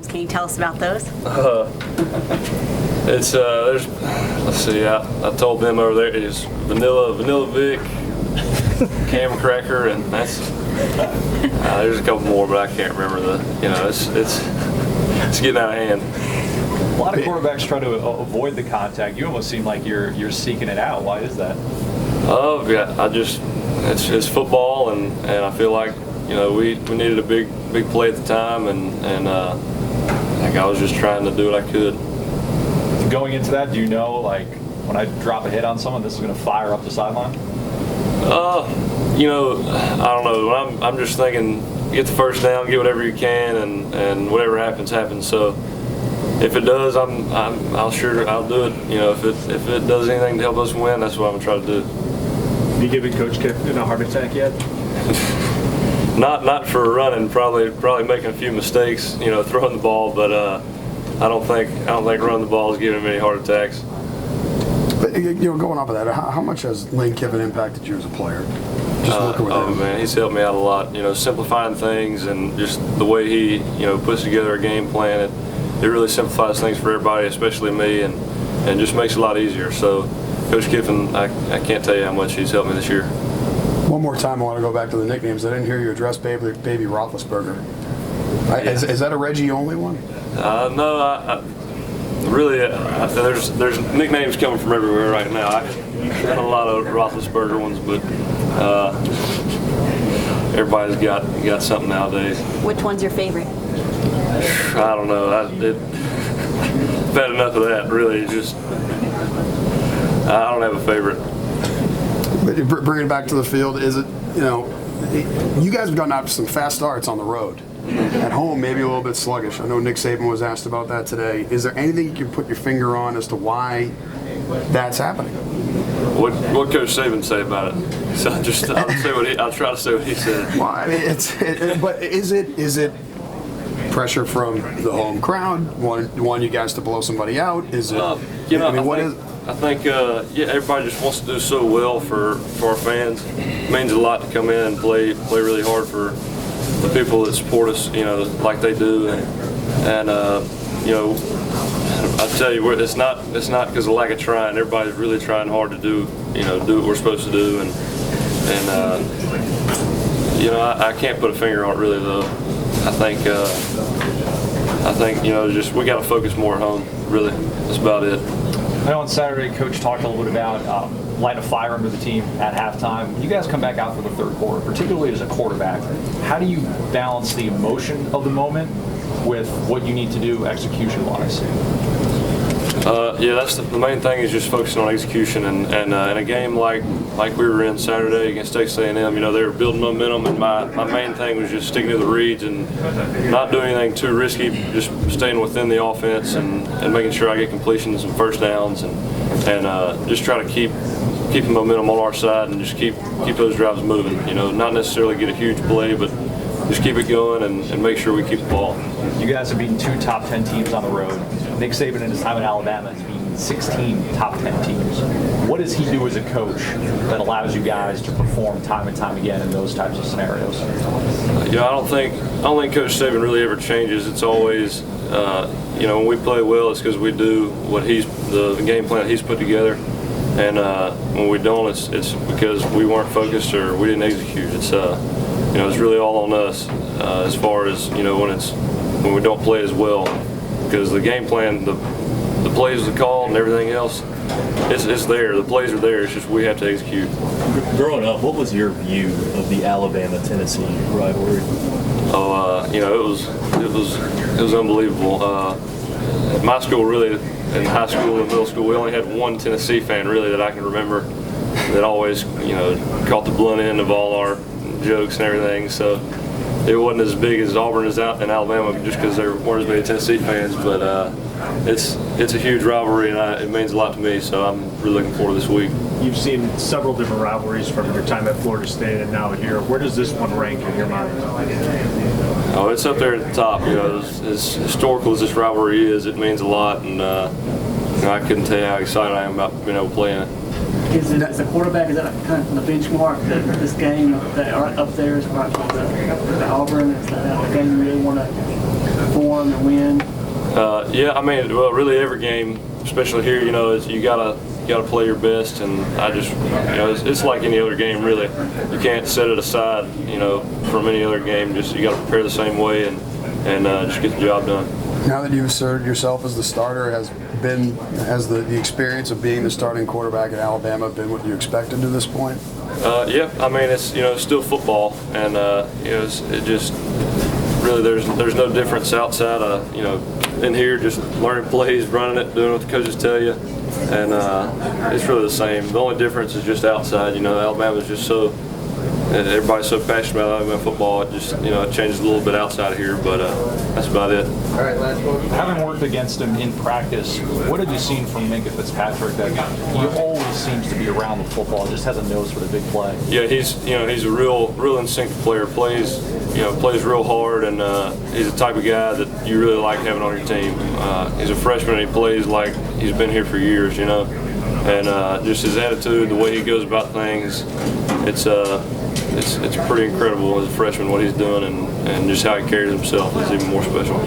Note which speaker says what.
Speaker 1: nicknames. Can you tell us about those?
Speaker 2: Let's see, I told them over there it's Vanilla Vic, Cam Cracker, and that's there's a couple more, but I can't remember it's getting out of hand.
Speaker 3: A lot of quarterbacks try to avoid the contact. You almost seem like you're seeking it out. Why is that?
Speaker 2: It's football, and I feel like we needed a big play at the time, and I was just trying to do what I could.
Speaker 3: Going into that, do you know, like, when I drop a hit on someone, this is going to fire up the sideline?
Speaker 2: I don't know. I'm just thinking, get the first down, get whatever you can, and whatever happens, happens. So if it does, I'll do it. If it does anything to help us win, that's what I'm gonna try to do.
Speaker 4: Have you given Coach Kiffin a heart attack yet?
Speaker 2: Not for running. Probably making a few mistakes. Throwing the ball, but I don't think running the ball is giving him any heart attacks.
Speaker 5: But going off of that, how much has Lane Kiffin impacted you as a player? Just working with him.
Speaker 2: Man, he's helped me out a lot. Simplifying things and just the way he puts together a game plan. It really simplifies things for everybody, especially me, and just makes it a lot easier. So, Coach Kiffin, I can't tell you how much he's helped me this year.
Speaker 5: One more time, I want to go back to the nicknames. I didn't hear you address Baby Roethlisberger. Is that a Reggie only one?
Speaker 2: No, there's nicknames coming from everywhere right now. I got a lot of Roethlisberger ones, but everybody's got something nowadays.
Speaker 1: Which one's your favorite?
Speaker 2: I don't know. I've had enough of that. Really, I don't have a favorite.
Speaker 5: But bringing it back to the field, is it you guys have gotten out to some fast starts on the road. At home, maybe a little bit sluggish. I know Nick Saban was asked about that today. Is there anything you can put your finger on as to why that's happening?
Speaker 2: What Coach Saban say about it? So I'll try to say what he said.
Speaker 5: Well, I mean, but is it pressure from the home crowd? Want you guys to blow somebody out? Is it?
Speaker 2: I think everybody just wants to do so well for our fans. It means a lot to come in and play really hard for the people that support us, like they do, and I tell you, it's not because of lack of trying. Everybody's really trying hard to do what we're supposed to do, and I can't put a finger on it really though. I think just we got to focus more at home. Really, that's about it.
Speaker 3: I know on Saturday, Coach talked a little bit about light a fire under the team at halftime. When you guys come back out for the third quarter, particularly as a quarterback, how do you balance the emotion of the moment with what you need to do execution-wise?
Speaker 2: That's the main thing is just focusing on execution. And in a game like we were in Saturday against Texas A&M, they were building momentum, and my main thing was just sticking to the reads and not doing anything too risky, just staying within the offense and making sure I get completions and first downs and just try to keep the momentum on our side and just keep those drives moving. Not necessarily get a huge play, but just keep it going and make sure we keep the ball.
Speaker 3: You guys have beaten 2 top 10 teams on the road. Nick Saban in his time in Alabama has beaten 16 top 10 teams. What does he do as a coach that allows you guys to perform time and time again in those types of scenarios?
Speaker 2: I don't think Coach Saban really ever changes. It's always, when we play well, it's because we do what the game plan he's put together. And when we don't, it's because we weren't focused or we didn't execute. It's it's really all on us as far as when we don't play as well, because the game plan, the plays are called and everything else, it's there. The plays are there. It's just we have to execute.
Speaker 6: Growing up, what was your view of the Alabama-Tennessee rivalry?
Speaker 2: It was unbelievable. My school really, in high school and middle school, we only had one Tennessee fan really that I can remember that always caught the blunt end of all our jokes and everything. So it wasn't as big as Auburn is out in Alabama just because there weren't as many Tennessee fans, but it's a huge rivalry and it means a lot to me, so I'm really looking forward to this week.
Speaker 4: You've seen several different rivalries from your time at Florida State and now here. Where does this one rank in your mind?
Speaker 2: Oh, it's up there at the top. As historical as this rivalry is, it means a lot, and I couldn't tell you how excited I am about being able to play in it.
Speaker 7: As a quarterback, is that kind of the benchmark that this game that are up there is right the Auburn? Is that a game you really want to perform perform and win?
Speaker 2: Yeah, I mean, well, really every game, especially here, you know, you gotta play your best, and I just, you know, it's like any other game, really. You can't set it aside, you know, from any other game. Just you got to prepare the same way and just get the job done.
Speaker 5: Now that you've asserted yourself as the starter, has the experience of being the starting quarterback at Alabama been what you expected to this point?
Speaker 2: Yeah, I mean, it's, you know, it's still football, and you know, it just really there's no difference outside of, you know, in here, just learning plays, running it, doing what the coaches tell you, and it's really the same. The only difference is just outside. You know, Alabama's just so, everybody's so passionate about Alabama football. It just, you know, it changes a little bit outside of here, but that's about it.
Speaker 5: All right, last one.
Speaker 3: Having worked against him in practice, what have you seen from Minkah Fitzpatrick that he always seems to be around the football, just has a nose for the big play?
Speaker 2: Yeah, he's a real instinctive player. Plays real hard, and he's the type of guy that you really like having on your team. He's a freshman and he plays like he's been here for years, you know, and just his attitude, the way he goes about things, it's pretty incredible as a freshman what he's doing, and just how he carries himself is even more special.